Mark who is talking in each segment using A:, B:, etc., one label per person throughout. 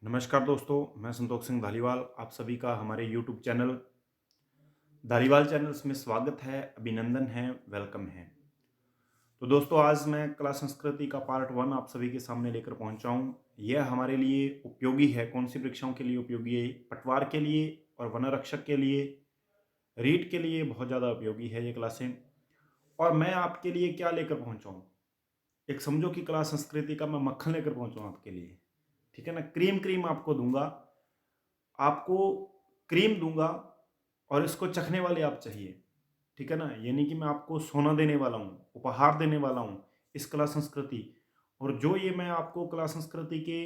A: नमस्कार दोस्तों, मैं संतोष सिंह धालीवाल आप सभी का हमारे यूट्यूब चैनल धालीवाल चैनल्स में स्वागत है, अभिनंदन है, वेलकम है। तो दोस्तों आज मैं कला संस्कृति का पार्ट 1 आप सभी के सामने लेकर पहुंचा हूं। यह हमारे लिए उपयोगी है। कौन सी परीक्षाओं के लिए उपयोगी है? पटवार के लिए और वन रक्षक के लिए, रीट के लिए बहुत ज़्यादा उपयोगी है ये क्लासें। और मैं आपके लिए क्या लेकर पहुंचा हूं? एक समझो कि कला संस्कृति का मैं मक्खन लेकर पहुंचा हूं आपके लिए। ठीक है ना? क्रीम क्रीम आपको दूंगा, आपको क्रीम दूँगा और इसको चखने वाले आप चाहिए, ठीक है ना? ये नहीं कि मैं आपको सोना देने वाला हूँ, उपहार देने वाला हूँ, इस कला संस्कृति। और जो ये मैं आपको कला संस्कृति के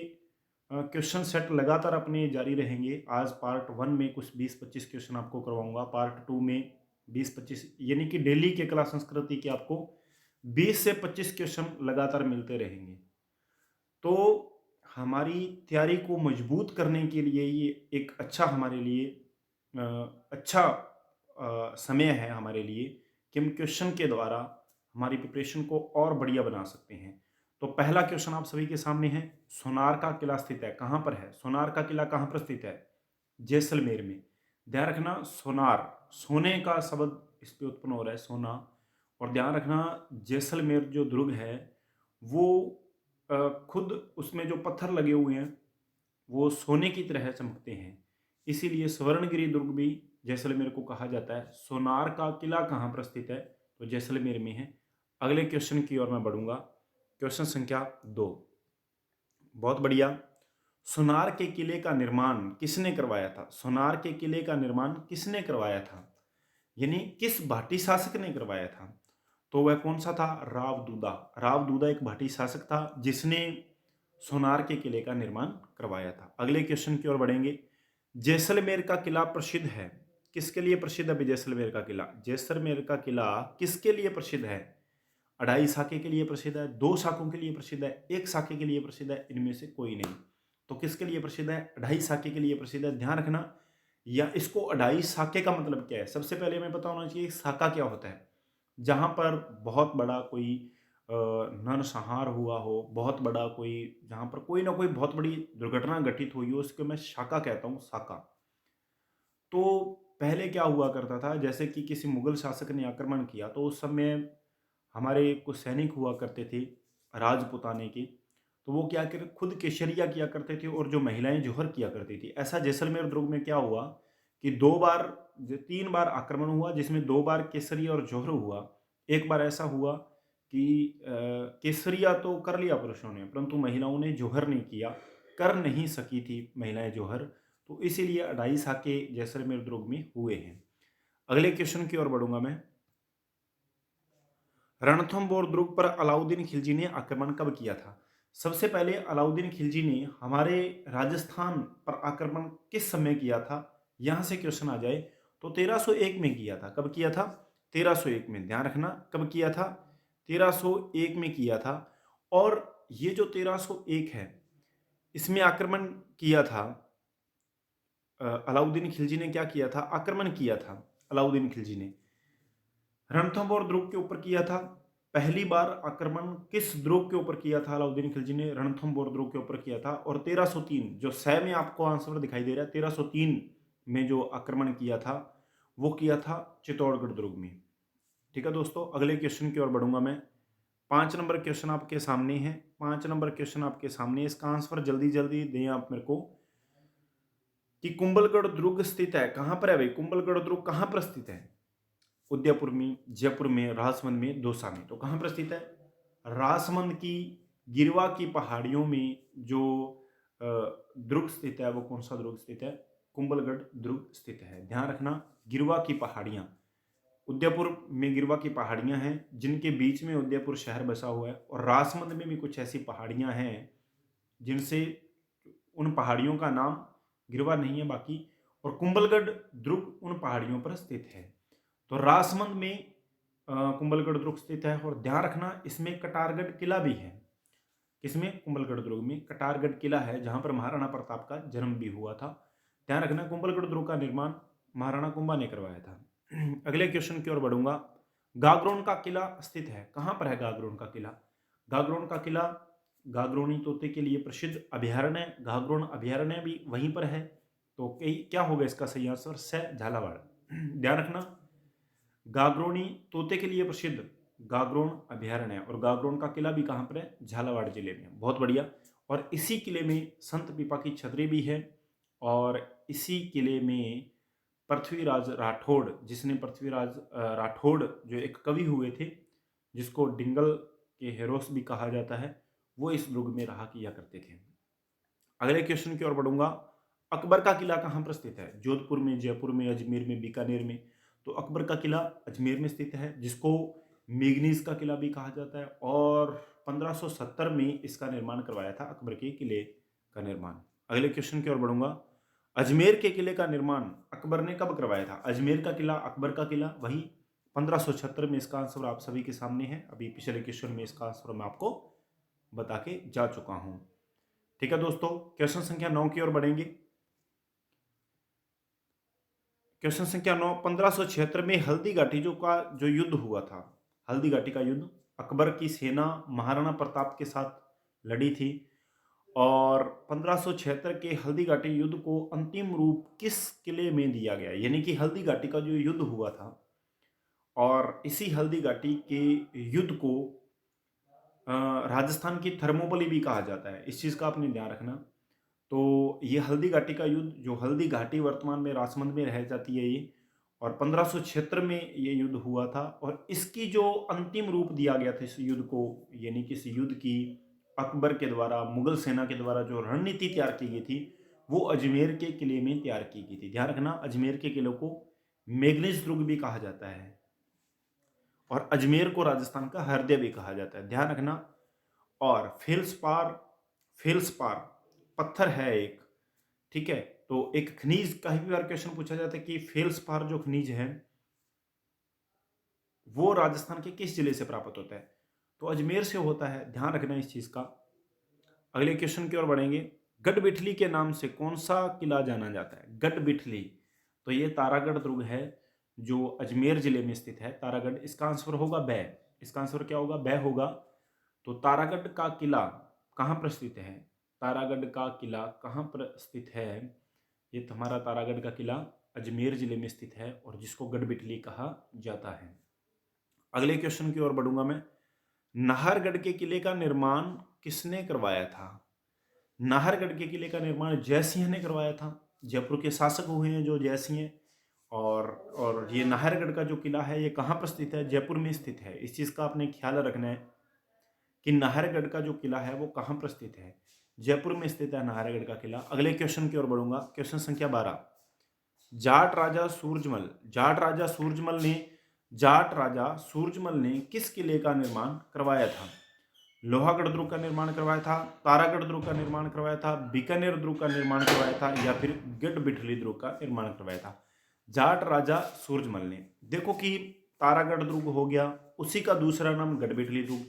A: क्वेश्चन सेट लगातार अपने जारी रहेंगे। आज पार्ट 1 में कुछ 20-25 क्वेश्चन आपको करवाऊँगा, पार्ट 2 में 20-25 यानी कि डेली के कला संस्कृति के आपको 20 से 25 क्वेश्चन लगातार मिलते रहेंगे। तो हमारी तैयारी को मजबूत करने के लिए ये एक अच्छा हमारे लिए अच्छा समय है हमारे लिए कि हम क्वेश्चन के द्वारा हमारी प्रिपरेशन को और बढ़िया बना सकते हैं। तो पहला क्वेश्चन आप सभी के सामने है, सोनार का किला स्थित है, कहाँ पर है? सोनार का किला कहाँ पर स्थित है? जैसलमेर में। ध्यान रखना, सोनार, सोने का शब्द इस पे उत्पन्न हो रहा है, सोना। और ध्यान रखना, जैसलमेर जो दुर्ग है वो खुद उसमें जो पत्थर लगे हुए हैं वो सोने की तरह चमकते हैं। इसीलिए स्वर्णगिरी दुर्ग भी जैसलमेर को कहा जाता है। सोनार का किला कहाँ पर स्थित है? तो जैसलमेर में है। अगले क्वेश्चन की ओर मैं बढ़ूंगा। क्वेश्चन संख्या 2, बहुत बढ़िया। सोनार के किले का निर्माण किसने करवाया था? सोनार के किले का निर्माण किसने करवाया था? यानी किस भाटी शासक ने करवाया था? तो वह कौन सा था? राव दूदा। राव दूदा एक भाटी शासक था जिसने सोनार के किले का निर्माण करवाया था। अगले क्वेश्चन की ओर बढ़ेंगे। जैसलमेर का किला प्रसिद्ध है, किसके लिए प्रसिद्ध है? जैसलमेर का किला, जैसलमेर का किला किसके लिए प्रसिद्ध है? अढ़ाई साके के लिए प्रसिद्ध है, दो साकों के लिए प्रसिद्ध है, एक साके के लिए प्रसिद्ध है, इनमें से कोई नहीं। तो किसके लिए प्रसिद्ध है? अढ़ाई साके के लिए प्रसिद्ध है। ध्यान रखना, या इसको अढ़ाई साके का मतलब क्या है? सबसे पहले हमें पता होना चाहिए साका क्या होता है। जहां पर बहुत बड़ा कोई नरसंहार हुआ हो, बहुत बड़ा कोई, जहां पर कोई ना कोई बहुत बड़ी दुर्घटना घटित हुई हो, उसको मैं शाका कहता हूं, साका। तो पहले क्या हुआ करता था, जैसे कि किसी मुगल शासक ने आक्रमण किया तो उस समय हमारे कुछ सैनिक हुआ करते थे राजपुताने के, तो वो क्या कर खुद केशरिया किया करते थे और जो महिलाएं जौहर किया करती थी। ऐसा जैसलमेर दुर्ग में क्या हुआ कि 2 बार, 3 बार आक्रमण हुआ जिसमें 2 बार केसरिया और जौहर हुआ। एक बार ऐसा हुआ कि केसरिया तो कर लिया पुरुषों ने, परंतु महिलाओं ने जौहर नहीं किया, कर नहीं सकी थी महिलाएं जौहर। तो इसीलिए अढ़ाई साके जैसलमेर दुर्ग में हुए हैं। अगले क्वेश्चन की ओर बढ़ूंगा मैं। रणथंभौर दुर्ग पर अलाउद्दीन खिलजी ने आक्रमण कब किया था? सबसे पहले अलाउद्दीन खिलजी ने हमारे राजस्थान पर आक्रमण किस समय किया था? यहां से क्वेश्चन आ जाए तो 1301 में किया था। कब किया था? 1301 में। ध्यान रखना, कब किया था? 1301 में किया था। और ये जो 1301 है, इसमें आक्रमण किया था, अलाउद्दीन खिलजी ने क्या किया था? आक्रमण किया था अलाउद्दीन खिलजी ने रणथंभौर दुर्ग के ऊपर किया था। पहली बार आक्रमण किस दुर्ग के ऊपर किया था? अलाउद्दीन खिलजी ने रणथंभौर दुर्ग के ऊपर किया था। और 1303, जो सह में आपको आंसर दिखाई दे रहा है, 1303 में जो आक्रमण किया था वो किया था चित्तौड़गढ़ दुर्ग में। ठीक है दोस्तों, अगले क्वेश्चन की ओर बढ़ूंगा मैं। 5 नंबर क्वेश्चन आपके सामने है। 5 नंबर क्वेश्चन आपके सामने है। इसका आंसर जल्दी जल्दी दें आप मेरे को कि कुंभलगढ़ दुर्ग स्थित है, कहां पर है भाई? कुंभलगढ़ दुर्ग कहां पर स्थित है? उदयपुर में, जयपुर में, राजसमंद में, दौसा में। तो कहाँ पर स्थित है? राजसमंद की गिरवा की पहाड़ियों में जो दुर्ग स्थित है, वो कौन सा दुर्ग स्थित है? कुंभलगढ़ दुर्ग स्थित है। ध्यान रखना, गिरवा की पहाड़ियां, उदयपुर में गिरवा की पहाड़ियां हैं जिनके बीच में उदयपुर शहर बसा हुआ है। और राजसमंद में भी कुछ ऐसी पहाड़ियां हैं जिनसे उन पहाड़ियों का नाम गिरवा नहीं है बाकी। और कुंभलगढ़ दुर्ग उन पहाड़ियों पर स्थित है। तो राजसमंद में कुंभलगढ़ दुर्ग स्थित है। और ध्यान रखना, इसमें कटारगढ़ किला भी है। किसमें? कुंभलगढ़ दुर्ग में कटारगढ़ किला है जहां पर महाराणा प्रताप का जन्म भी हुआ था। ध्यान रखना, कुंभलगढ़ दुर्ग का निर्माण महाराणा कुंभा ने करवाया था। अगले क्वेश्चन की ओर बढ़ूंगा। गागरोन का किला स्थित है, कहां पर है गागरोन का किला? गागरोन का किला गागरोणी तोते के लिए प्रसिद्ध अभयारण्य गागरोण अभयारण्य भी वहीं पर है। तो कई क्या होगा इसका सही आंसर? स झालावाड़। ध्यान रखना, गागरोणी तोते के लिए प्रसिद्ध गागरोण अभयारण्य, और गागरोण का किला भी कहाँ पर है? झालावाड़ जिले में। बहुत बढ़िया। और इसी किले में संत पीपा की छतरी भी है, और इसी किले में पृथ्वीराज राठौड़, जिसने पृथ्वीराज राठौड़ जो एक कवि हुए थे, जिसको डिंगल के हेरोस भी कहा जाता है, वो इस दुर्ग में रहा किया करते थे। अगले क्वेश्चन की ओर बढ़ूंगा। अकबर का किला कहाँ पर स्थित है? जोधपुर में, जयपुर में, अजमेर में, बीकानेर में। तो अकबर का किला अजमेर में स्थित है, जिसको मेगनीज का किला भी कहा जाता है, और 1570 में इसका निर्माण करवाया था, अकबर के किले का निर्माण। अगले क्वेश्चन की ओर बढ़ूंगा। अजमेर के किले का निर्माण अकबर ने कब करवाया था? अजमेर का किला, अकबर का किला, वही 1576 में। इसका आंसर आप सभी के सामने है। अभी पिछले क्वेश्चन में इसका आंसर मैं आपको बता के जा चुका हूं। ठीक है दोस्तों, क्वेश्चन संख्या 9 की ओर बढ़ेंगे। क्वेश्चन संख्या 9, 1576 में हल्दी घाटी जो युद्ध हुआ था, हल्दी घाटी का युद्ध, अकबर की सेना महाराणा प्रताप के साथ लड़ी थी, और 1576 के हल्दी घाटी युद्ध को अंतिम रूप किस किले में दिया गया? यानी कि हल्दी घाटी का जो युद्ध हुआ था, और इसी हल्दी घाटी के युद्ध को राजस्थान की थर्मोपली भी कहा जाता है। इस चीज़ का आपने ध्यान रखना। तो ये हल्दी घाटी का युद्ध, जो हल्दी घाटी वर्तमान में राजसमंद में रह जाती है ये, और 1576 में ये युद्ध हुआ था, और इसकी जो अंतिम रूप दिया गया था इस युद्ध को, यानी कि इस युद्ध की अकबर के द्वारा, मुगल सेना के द्वारा जो रणनीति तैयार की गई थी, वो अजमेर के किले में तैयार की गई थी। ध्यान रखना, अजमेर के किले को मेगनीज दुर्ग भी कहा जाता है, और अजमेर को राजस्थान का हृदय भी कहा जाता है। ध्यान रखना। और फेल्सपार पत्थर है एक, ठीक है। तो एक खनिज का ही बार क्वेश्चन पूछा जाता है कि फेल्सपार जो खनिज है वो राजस्थान के किस जिले से प्राप्त होता है? तो अजमेर से होता है। ध्यान रखना इस चीज का। अगले क्वेश्चन की ओर बढ़ेंगे। गढ़बिठली के नाम से कौन सा किला जाना जाता है? गढ़बिठली, तो ये तारागढ़ दुर्ग है जो अजमेर जिले में स्थित है, तारागढ़। इसका आंसर होगा बै। इसका आंसर क्या होगा? बै होगा। तो तारागढ़ का किला कहाँ पर स्थित है? तारागढ़ का किला कहाँ पर स्थित है? ये हमारा तारागढ़ का किला अजमेर जिले में स्थित है, और जिसको गढ़बिठली कहा जाता है। अगले क्वेश्चन की ओर बढ़ूंगा मैं। नाहरगढ़ के किले का निर्माण किसने करवाया था? नाहरगढ़ के किले का निर्माण जयसिंह ने करवाया था। जयपुर के शासक हुए हैं जो जयसिंह, और ये नाहरगढ़ का जो किला है ये कहाँ पर स्थित है? जयपुर में स्थित है। इस चीज का आपने ख्याल रखना है कि नाहरगढ़ का जो किला है वो कहाँ पर स्थित है? जयपुर में स्थित है नाहरगढ़ का किला। अगले क्वेश्चन की ओर बढ़ूंगा। क्वेश्चन संख्या 12। जाट राजा सूरजमल जाट राजा सूरजमल ने किस किले का निर्माण करवाया था? लोहागढ़ दुर्ग का निर्माण करवाया था, तारागढ़ दुर्ग का निर्माण करवाया था, बीकानेर दुर्ग का निर्माण करवाया था, या फिर गढ़बिठली दुर्ग का निर्माण करवाया था? जाट राजा सूरजमल ने। देखो कि तारागढ़ दुर्ग हो गया, उसी का दूसरा नाम गढ़बिठली दुर्ग।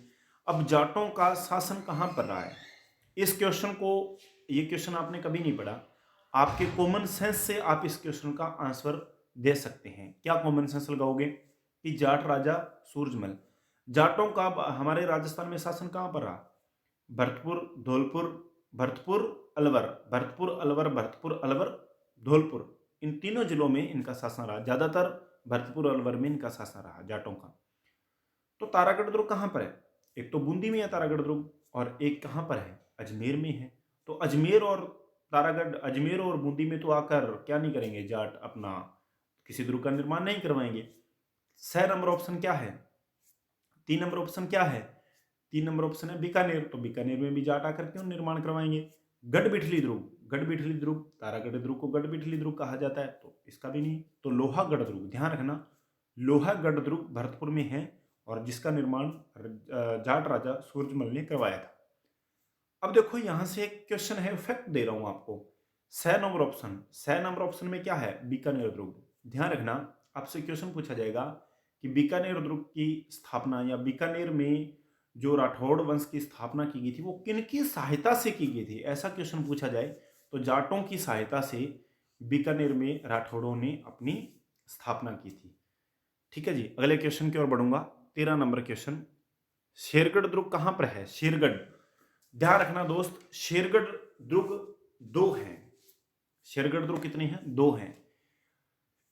A: अब जाटों का शासन कहाँ पर रहा है? इस क्वेश्चन को, ये क्वेश्चन आपने कभी नहीं पढ़ा, आपके कॉमन सेंस से आप इस क्वेश्चन का आंसर दे सकते हैं। क्या कॉमन सेंस लगाओगे कि जाट राजा सूरजमल, जाटों का हमारे राजस्थान में शासन कहां पर रहा? भरतपुर, धौलपुर, भरतपुर अलवर, धौलपुर, इन तीनों जिलों में इनका शासन रहा। ज्यादातर भरतपुर अलवर में इनका शासन रहा जाटों का। तो तारागढ़ दुर्ग कहां पर है? एक तो बूंदी में है तारागढ़ दुर्ग, और एक कहां पर है? अजमेर में है। तो अजमेर और बूंदी में तो आकर क्या नहीं करेंगे जाट? अपना किसी दुर्ग का निर्माण नहीं करवाएंगे। सह नंबर ऑप्शन क्या है? 3 नंबर ऑप्शन क्या है? 3 नंबर ऑप्शन है बीकानेर। तो बीकानेर में भी जाट आकर क्यों निर्माण करवाएंगे? गढ़बिठली दुर्ग, तारागढ़ दुर्ग को गढ़बिठली दुर्ग कहा जाता है, तो इसका भी नहीं। तो लोहागढ़ दुर्ग, ध्यान रखना, लोहागढ़ दुर्ग भरतपुर में है, और जिसका निर्माण जाट राजा सूरजमल ने करवाया था। अब देखो यहां से एक क्वेश्चन है, फैक्ट दे रहा हूं आपको। 6 नंबर ऑप्शन में क्या है? बीकानेर दुर्ग। ध्यान रखना, आपसे क्वेश्चन पूछा जाएगा कि बीकानेर दुर्ग की स्थापना, या बीकानेर में जो राठौड़ वंश की स्थापना की गई थी वो किनकी सहायता से की गई थी? ऐसा क्वेश्चन पूछा जाए तो जाटों की सहायता से बीकानेर में राठौड़ों ने अपनी स्थापना की थी। ठीक है जी, अगले क्वेश्चन की ओर बढ़ूंगा। 13 नंबर क्वेश्चन। शेरगढ़ दुर्ग कहां पर है? शेरगढ़ ध्यान रखना दोस्त, शेरगढ़ दुर्ग 2 हैं। शेरगढ़ दुर्ग कितने हैं? 2 हैं।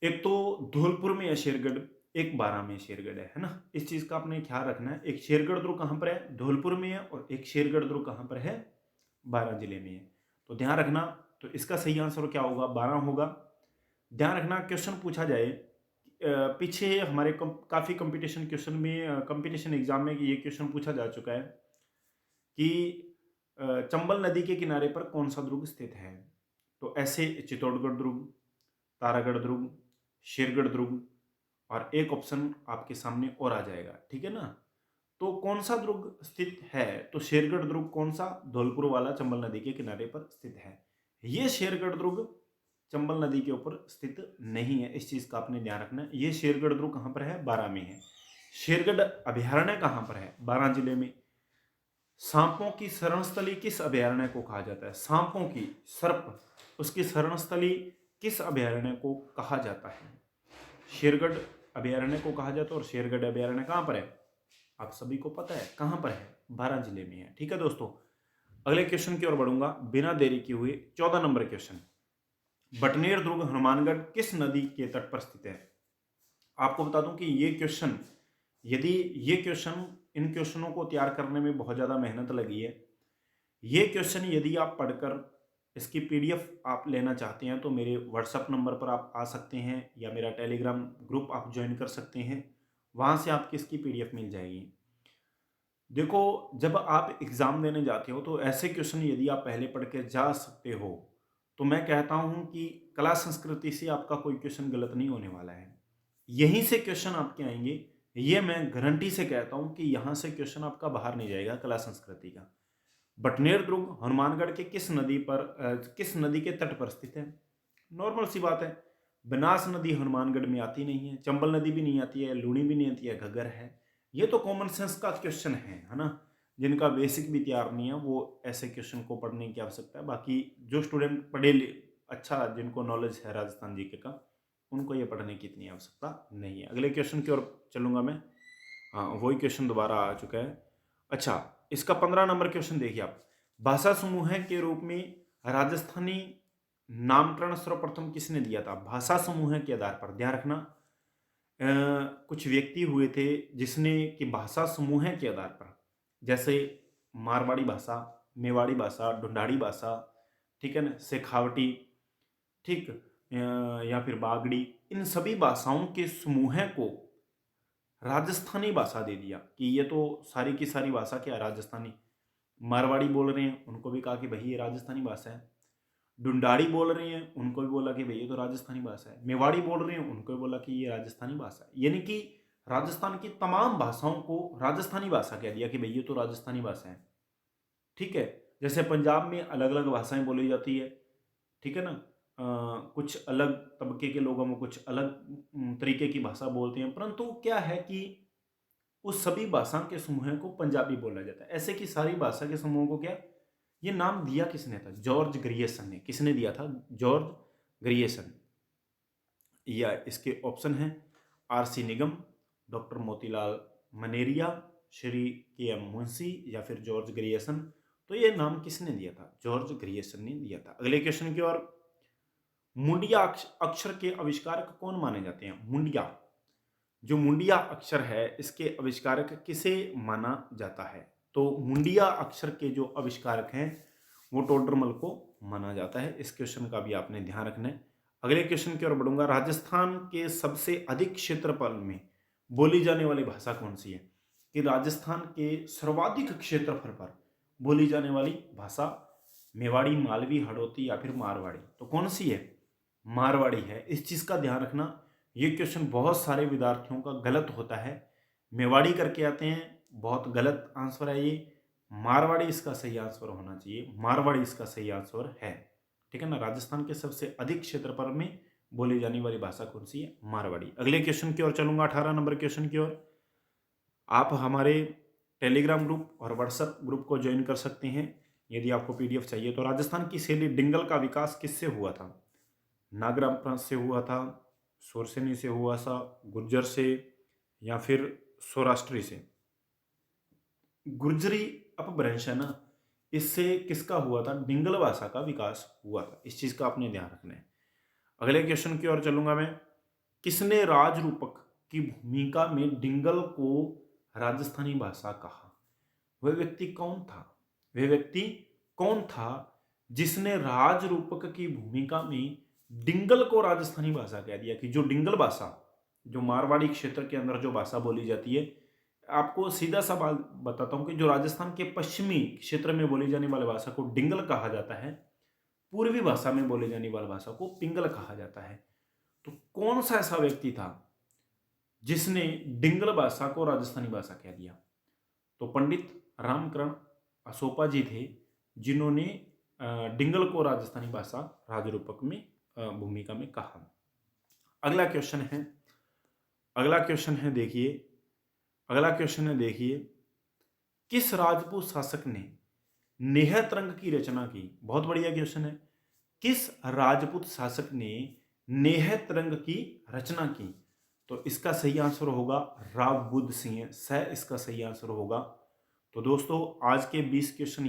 A: एक तो धौलपुर में है शेरगढ़, एक बारां में शेरगढ़ है ना। इस चीज का आपने ख्याल रखना है। एक शेरगढ़ दुर्ग कहां पर है? धौलपुर में है। और एक शेरगढ़ दुर्ग कहां पर है? बारां जिले में है। तो ध्यान रखना। तो इसका सही आंसर क्या होगा? बारां होगा। ध्यान रखना, क्वेश्चन पूछा जाए पीछे हमारे काफी कंपटीशन क्वेश्चन में, कंपटीशन एग्जाम में ये क्वेश्चन पूछा जा चुका है कि चंबल नदी के किनारे पर कौन सा दुर्ग स्थित है। तो ऐसे चित्तौड़गढ़ दुर्ग, तारागढ़ दुर्ग, शेरगढ़ दुर्ग, और एक ऑप्शन आपके सामने और आ जाएगा, ठीक है ना। तो कौन सा दुर्ग स्थित है? तो शेरगढ़ दुर्ग कौन सा? धौलपुर वाला, चंबल नदी के किनारे पर स्थित है। ये शेरगढ़ दुर्ग चंबल नदी के ऊपर स्थित नहीं है, इस चीज का आपने ध्यान रखना है। ये शेरगढ़ दुर्ग कहां पर है? बारां में है। शेरगढ़ अभयारण्य कहां पर है? बारां जिले में। सांपों की शरणस्थली किस अभयारण्य को कहा जाता है? सांपों की, सर्प, उसकी शरणस्थली किस अभयारण्य को कहा जाता है? शेरगढ़ अभयारण्य को कहा जाता है। और शेरगढ़ अभयारण्य कहां पर है? आप सभी को पता है कहां पर है? बारां जिले में है। ठीक है दोस्तों, अगले क्वेश्चन की ओर बढ़ूंगा बिना देरी किए हुए। 14 नंबर क्वेश्चन, बटनेर दुर्ग हनुमानगढ़ किस नदी के तट पर स्थित है? आपको बता दूं कि ये क्वेश्चन, यदि ये क्वेश्चन, इन क्वेश्चनों को तैयार करने में बहुत ज्यादा मेहनत लगी है। ये क्वेश्चन यदि आप पढ़कर इसकी पीडीएफ आप लेना चाहते हैं तो मेरे व्हाट्सएप नंबर पर आप आ सकते हैं, या मेरा टेलीग्राम ग्रुप आप ज्वाइन कर सकते हैं। वहां से आपकी इसकी पीडीएफ मिल जाएगी। देखो, जब आप एग्जाम देने जाते हो तो ऐसे क्वेश्चन यदि आप पहले पढ़ के जा सकते हो तो मैं कहता हूं कि कला संस्कृति से आपका कोई क्वेश्चन गलत नहीं होने वाला है। यहीं से क्वेश्चन आपके आएंगे, ये मैं गारंटी से कहता हूं कि यहां से क्वेश्चन आपका बाहर नहीं जाएगा कला संस्कृति का। बटनेर दुर्ग हनुमानगढ़ के किस नदी पर, किस नदी के तट पर स्थित है? नॉर्मल सी बात है, बनास नदी हनुमानगढ़ में आती नहीं है, चंबल नदी भी नहीं आती है, लूनी भी नहीं आती है, घग्गर है। ये तो कॉमन सेंस का क्वेश्चन है ना। जिनका बेसिक भी तैयार नहीं है वो ऐसे क्वेश्चन को पढ़ने की आवश्यकता है। बाकी जो स्टूडेंट अच्छा, जिनको नॉलेज है राजस्थान जीके का, उनको ये पढ़ने की इतनी आवश्यकता नहीं है। अगले क्वेश्चन की ओर चलूंगा मैं। हाँ, वही क्वेश्चन दोबारा आ चुका है। अच्छा, इसका 15 नंबर क्वेश्चन देखिए आप। भाषा समूह के रूप में राजस्थानी नामकरण सर्वप्रथम किसने दिया था? भाषा समूह के आधार पर। ध्यान रखना, कुछ व्यक्ति हुए थे जिसने कि भाषा समूह के आधार पर, जैसे मारवाड़ी भाषा, मेवाड़ी भाषा, ढूंढाड़ी भाषा, ठीक है ना, शेखावटी, ठीक, या फिर बागड़ी, इन सभी भाषाओं के समूह को राजस्थानी भाषा दे दिया कि ये तो सारी की सारी भाषा क्या है? राजस्थानी। मारवाड़ी बोल रहे हैं, उनको भी कहा कि भाई ये राजस्थानी भाषा है। ढूंढाड़ी बोल रहे हैं, उनको भी बोला कि भाई ये तो राजस्थानी भाषा है। मेवाड़ी बोल रहे हैं, उनको भी बोला कि ये राजस्थानी भाषा है। यानी कि राजस्थान की तमाम भाषाओं को राजस्थानी भाषा कह दिया कि भाई ये तो राजस्थानी भाषा है। ठीक है, जैसे पंजाब में अलग अलग भाषाएं बोली जाती है, ठीक है ना। कुछ अलग तबके के लोगों में कुछ अलग तरीके की भाषा बोलते हैं, परंतु क्या है कि उस सभी भाषा के समूह को पंजाबी बोला जाता है। ऐसे की सारी भाषा के समूह को क्या, ये नाम दिया किसने था? जॉर्ज ग्रियर्सन ने। किसने दिया था? George Grierson. या इसके ऑप्शन हैं आरसी निगम, डॉक्टर मोतीलाल मनेरिया, श्री के एम मुंशी, या फिर जॉर्ज ग्रियर्सन। तो ये नाम किसने दिया था? जॉर्ज ग्रियर्सन ने दिया था। अगले क्वेश्चन की ओर, मुंडिया अक्षर के आविष्कारक कौन माने जाते हैं? मुंडिया, जो मुंडिया अक्षर है इसके आविष्कारक किसे माना जाता है? तो मुंडिया अक्षर के जो आविष्कारक हैं वो टोडरमल को माना जाता है। इस क्वेश्चन का भी आपने ध्यान रखना है। अगले क्वेश्चन की ओर बढ़ूंगा। राजस्थान के सबसे अधिक क्षेत्रफल में बोली जाने वाली भाषा कौन सी है? कि राजस्थान के सर्वाधिक क्षेत्रफल पर बोली जाने वाली भाषा मेवाड़ी, मालवी, हड़ौती या फिर मारवाड़ी। तो कौन सी है? मारवाड़ी है। इस चीज का ध्यान रखना। ये क्वेश्चन बहुत सारे विद्यार्थियों का गलत होता है, मेवाड़ी करके आते हैं, बहुत गलत आंसर है ये। मारवाड़ी इसका सही आंसर होना चाहिए, मारवाड़ी इसका सही आंसर है। ठीक है ना। राजस्थान के सबसे अधिक क्षेत्रफल में बोली जाने वाली भाषा कौन सी है? मारवाड़ी। अगले क्वेश्चन की ओर चलूंगा, 18 नंबर क्वेश्चन की ओर। आप हमारे टेलीग्राम ग्रुप और व्हाट्सएप ग्रुप को ज्वाइन कर सकते हैं यदि आपको पीडीएफ चाहिए। तो राजस्थान की शैली डिंगल का विकास किससे हुआ था? नागरा प्रांत से हुआ था, सोरसेनी से हुआ था, गुर्जर से, या फिर सौराष्ट्री से? गुर्जरी अपभ्रंश है ना, इससे किसका हुआ था? डिंगल भाषा का विकास हुआ था। इस चीज का आपने ध्यान रखना है। अगले क्वेश्चन की ओर चलूंगा मैं। किसने राजरूपक की भूमिका में डिंगल को राजस्थानी भाषा कहा? वह व्यक्ति कौन था? वह व्यक्ति कौन था जिसने राजरूपक की भूमिका में डिंगल को राजस्थानी भाषा कह दिया? कि जो डिंगल भाषा, जो मारवाड़ी क्षेत्र के अंदर जो भाषा बोली जाती है, आपको सीधा सा बात बताता हूं कि जो राजस्थान के पश्चिमी क्षेत्र में बोली जाने वाली भाषा को डिंगल कहा जाता है, पूर्वी भाषा में बोली जाने वाली भाषा को पिंगल कहा जाता है। तो कौन सा ऐसा व्यक्ति था जिसने डिंगल भाषा को राजस्थानी भाषा कह दिया? तो पंडित रामकरण असोपा जी थे, जिन्होंने डिंगल को राजस्थानी भाषा राजरूपक में भूमिका में कहा। अगला क्वेश्चन है, अगला क्वेश्चन है देखिए, किस राजपूत शासक ने नेहतरंग की रचना की? बहुत बढ़िया क्वेश्चन है। किस राजपूत शासक ने नेहतरंग की रचना की? तो इसका सही आंसर होगा राव बुद्ध सिंह। इसका सही आंसर होगा। तो दोस्तों आज के 20 क्वेश्चन